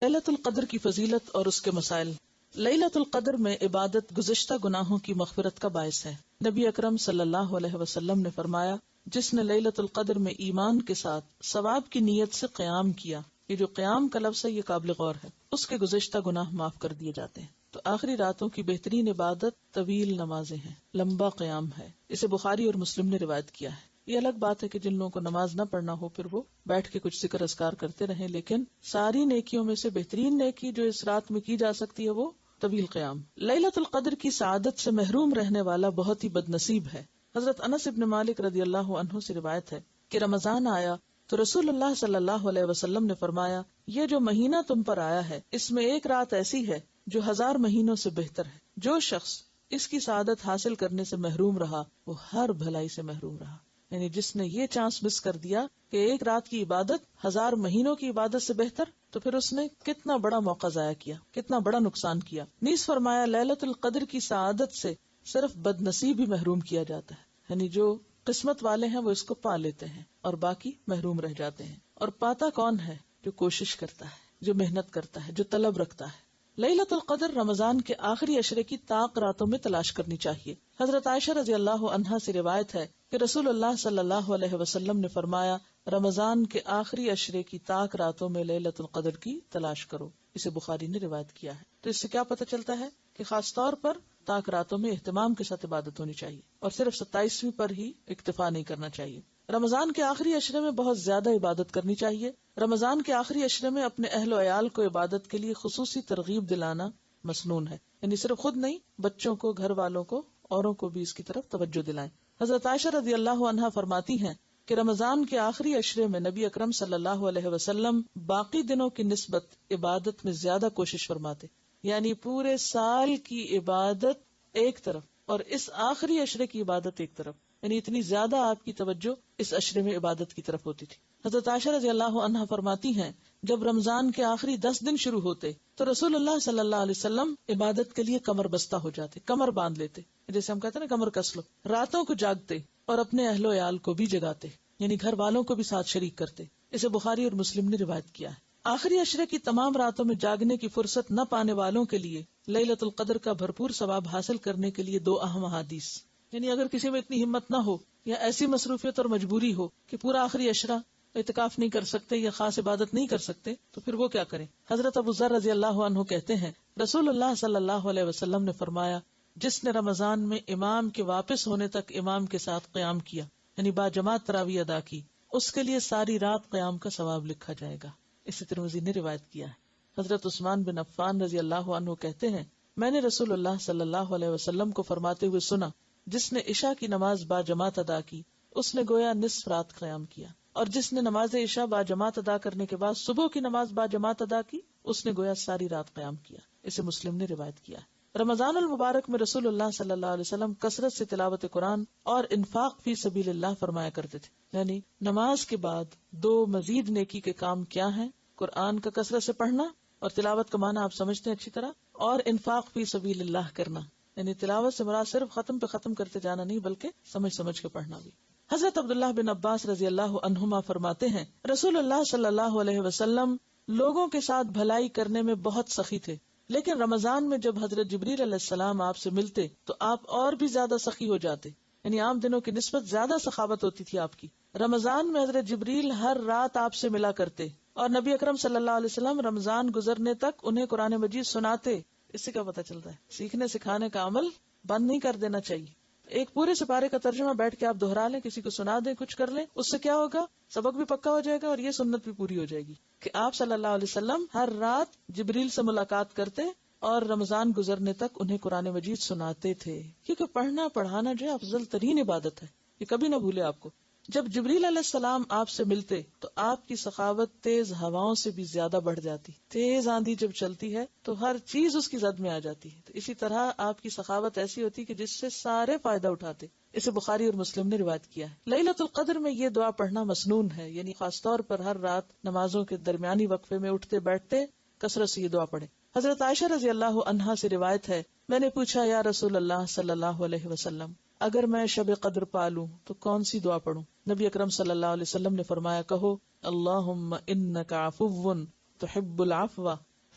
لیلۃ القدر کی فضیلت اور اس کے مسائل۔ لیلۃ القدر میں عبادت گزشتہ گناہوں کی مغفرت کا باعث ہے۔ نبی اکرم صلی اللہ علیہ وسلم نے فرمایا، جس نے لیلۃ القدر میں ایمان کے ساتھ ثواب کی نیت سے قیام کیا، یہ جو قیام کا لفظ ہے یہ قابل غور ہے، اس کے گزشتہ گناہ معاف کر دیے جاتے ہیں۔ تو آخری راتوں کی بہترین عبادت طویل نمازیں ہیں، لمبا قیام ہے۔ اسے بخاری اور مسلم نے روایت کیا ہے۔ یہ الگ بات ہے کہ جن لوگوں کو نماز نہ پڑھنا ہو پھر وہ بیٹھ کے کچھ ذکر اذکار کرتے رہیں، لیکن ساری نیکیوں میں سے بہترین نیکی جو اس رات میں کی جا سکتی ہے وہ طویل قیام۔ لیلۃ القدر کی سعادت سے محروم رہنے والا بہت ہی بد نصیب ہے۔ حضرت انس بن مالک رضی اللہ عنہ سے روایت ہے کہ رمضان آیا تو رسول اللہ صلی اللہ علیہ وسلم نے فرمایا، یہ جو مہینہ تم پر آیا ہے اس میں ایک رات ایسی ہے جو 1000 مہینوں سے بہتر ہے۔ جو شخص اس کی سعادت حاصل کرنے سے محروم رہا وہ ہر بھلائی سے محروم رہا۔ یعنی جس نے یہ چانس مس کر دیا کہ ایک رات کی عبادت 1000 مہینوں کی عبادت سے بہتر، تو پھر اس نے کتنا بڑا موقع ضائع کیا، کتنا بڑا نقصان کیا۔ نیز فرمایا، لیلۃ القدر کی سعادت سے صرف بد نصیب ہی محروم کیا جاتا ہے، یعنی جو قسمت والے ہیں وہ اس کو پا لیتے ہیں اور باقی محروم رہ جاتے ہیں۔ اور پاتا کون ہے؟ جو کوشش کرتا ہے، جو محنت کرتا ہے، جو طلب رکھتا ہے۔ لیلۃ القدر رمضان کے آخری عشرے کی طاق راتوں میں تلاش کرنی چاہیے۔ حضرت عائشہ رضی اللہ عنہا سے روایت ہے کہ رسول اللہ صلی اللہ علیہ وسلم نے فرمایا، رمضان کے آخری عشرے کی طاق راتوں میں لیلۃ القدر کی تلاش کرو۔ اسے بخاری نے روایت کیا ہے۔ تو اس سے کیا پتہ چلتا ہے کہ خاص طور پر طاق راتوں میں اہتمام کے ساتھ عبادت ہونی چاہیے اور صرف 27ویں پر ہی اکتفا نہیں کرنا چاہیے۔ رمضان کے آخری عشرے میں بہت زیادہ عبادت کرنی چاہیے۔ رمضان کے آخری عشرے میں اپنے اہل و عیال کو عبادت کے لیے خصوصی ترغیب دلانا مسنون ہے، یعنی صرف خود نہیں، بچوں کو، گھر والوں کو، اوروں کو بھی اس کی طرف توجہ دلائیں۔ حضرت عائشہ رضی اللہ عنہا فرماتی ہیں کہ رمضان کے آخری عشرے میں نبی اکرم صلی اللہ علیہ وسلم باقی دنوں کی نسبت عبادت میں زیادہ کوشش فرماتے، یعنی پورے سال کی عبادت ایک طرف اور اس آخری عشرے کی عبادت ایک طرف، یعنی اتنی زیادہ آپ کی توجہ اس عشرے میں عبادت کی طرف ہوتی تھی۔ حضرت عائشہ رضی اللہ عنہا فرماتی ہیں، جب رمضان کے آخری 10 دن شروع ہوتے تو رسول اللہ صلی اللہ علیہ وسلم عبادت کے لیے کمر بستہ ہو جاتے، کمر باندھ لیتے، جیسے ہم کہتے ہیں نا کمر کس لو، راتوں کو جاگتے اور اپنے اہل و عیال کو بھی جگاتے، یعنی گھر والوں کو بھی ساتھ شریک کرتے۔ اسے بخاری اور مسلم نے روایت کیا ہے۔ آخری عشرے کی تمام راتوں میں جاگنے کی فرصت نہ پانے والوں کے لیے لیلۃ القدر کا بھرپور ثواب حاصل کرنے کے لیے 2 اہم احادیث، یعنی اگر کسی میں اتنی ہمت نہ ہو یا ایسی مصروفیت اور مجبوری ہو کہ پورا آخری عشرہ اعتکاف نہیں کر سکتے یا خاص عبادت نہیں کر سکتے، تو پھر وہ کیا کریں؟ حضرت ابو ذر رضی اللہ عنہ کہتے ہیں، رسول اللہ صلی اللہ علیہ وسلم نے فرمایا، جس نے رمضان میں امام کے واپس ہونے تک امام کے ساتھ قیام کیا، یعنی با جماعت تراویح ادا کی، اس کے لیے ساری رات قیام کا ثواب لکھا جائے گا۔ اسے ترمذی نے روایت کیا ہے۔ حضرت عثمان بن عفان رضی اللہ عنہ کہتے ہیں، میں نے رسول اللہ صلی اللہ علیہ وسلم کو فرماتے ہوئے سنا، جس نے عشاء کی نماز با جماعت ادا کی اس نے گویا نصف رات قیام کیا، اور جس نے نماز عشاء با جماعت ادا کرنے کے بعد صبح کی نماز با جماعت ادا کی اس نے گویا ساری رات قیام کیا۔ اسے مسلم نے روایت کیا ہے۔ رمضان المبارک میں رسول اللہ صلی اللہ علیہ وسلم کثرت سے تلاوت قرآن اور انفاق فی سبیل اللہ فرمایا کرتے تھے، یعنی نماز کے بعد 2 مزید نیکی کے کام کیا ہیں؟ قرآن کا کثرت سے پڑھنا، اور تلاوت کا معنی آپ سمجھتے ہیں اچھی طرح، اور انفاق فی سبیل اللہ کرنا، یعنی تلاوت سے مراد صرف ختم پہ ختم کرتے جانا نہیں بلکہ سمجھ سمجھ کے پڑھنا بھی۔ حضرت عبداللہ بن عباس رضی اللہ عنہما فرماتے ہیں، رسول اللہ صلی اللہ علیہ وسلم لوگوں کے ساتھ بھلائی کرنے میں بہت سخی تھے، لیکن رمضان میں جب حضرت جبریل علیہ السلام آپ سے ملتے تو آپ اور بھی زیادہ سخی ہو جاتے، یعنی عام دنوں کی نسبت زیادہ سخاوت ہوتی تھی آپ کی۔ رمضان میں حضرت جبریل ہر رات آپ سے ملا کرتے اور نبی اکرم صلی اللہ علیہ وسلم رمضان گزرنے تک انہیں قرآن مجید سناتے۔ اس سے کیا پتہ چلتا ہے؟ سیکھنے سکھانے کا عمل بند نہیں کر دینا چاہیے۔ ایک پورے سپارے کا ترجمہ بیٹھ کے آپ دہرا لیں، کسی کو سنا دیں، کچھ کر لیں، اس سے کیا ہوگا؟ سبق بھی پکا ہو جائے گا اور یہ سنت بھی پوری ہو جائے گی کہ آپ صلی اللہ علیہ وسلم ہر رات جبریل سے ملاقات کرتے اور رمضان گزرنے تک انہیں قرآن مجید سناتے تھے، کیونکہ پڑھنا پڑھانا جو ہے افضل ترین عبادت ہے، یہ کبھی نہ بھولے آپ کو۔ جب جبریل علیہ السلام آپ سے ملتے تو آپ کی سخاوت تیز ہواؤں سے بھی زیادہ بڑھ جاتی، تیز آندھی جب چلتی ہے تو ہر چیز اس کی زد میں آ جاتی ہے، تو اسی طرح آپ کی سخاوت ایسی ہوتی کہ جس سے سارے فائدہ اٹھاتے۔ اسے بخاری اور مسلم نے روایت کیا ہے۔ لیلۃ القدر میں یہ دعا پڑھنا مسنون ہے، یعنی خاص طور پر ہر رات نمازوں کے درمیانی وقفے میں اٹھتے بیٹھتے کثرت سے یہ دعا پڑھیں۔ حضرت عائشہ رضی اللہ عنہا سے روایت ہے، میں نے پوچھا، یا رسول اللہ صلی اللہ علیہ وسلم، اگر میں شب قدر پالوں تو کون سی دعا پڑھوں؟ نبی اکرم صلی اللہ علیہ وسلم نے فرمایا، کہو اللہم انک عفو تحب العفو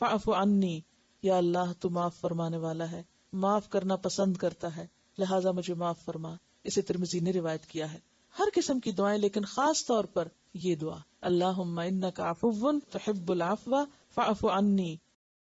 فاعف عنی، یا اللہ تو معاف فرمانے والا ہے، معاف کرنا پسند کرتا ہے، لہٰذا مجھے معاف فرما۔ اسے ترمذی نے روایت کیا ہے۔ ہر قسم کی دعائیں، لیکن خاص طور پر یہ دعا، اللہم انک عفو تحب العفو فاعف عنی،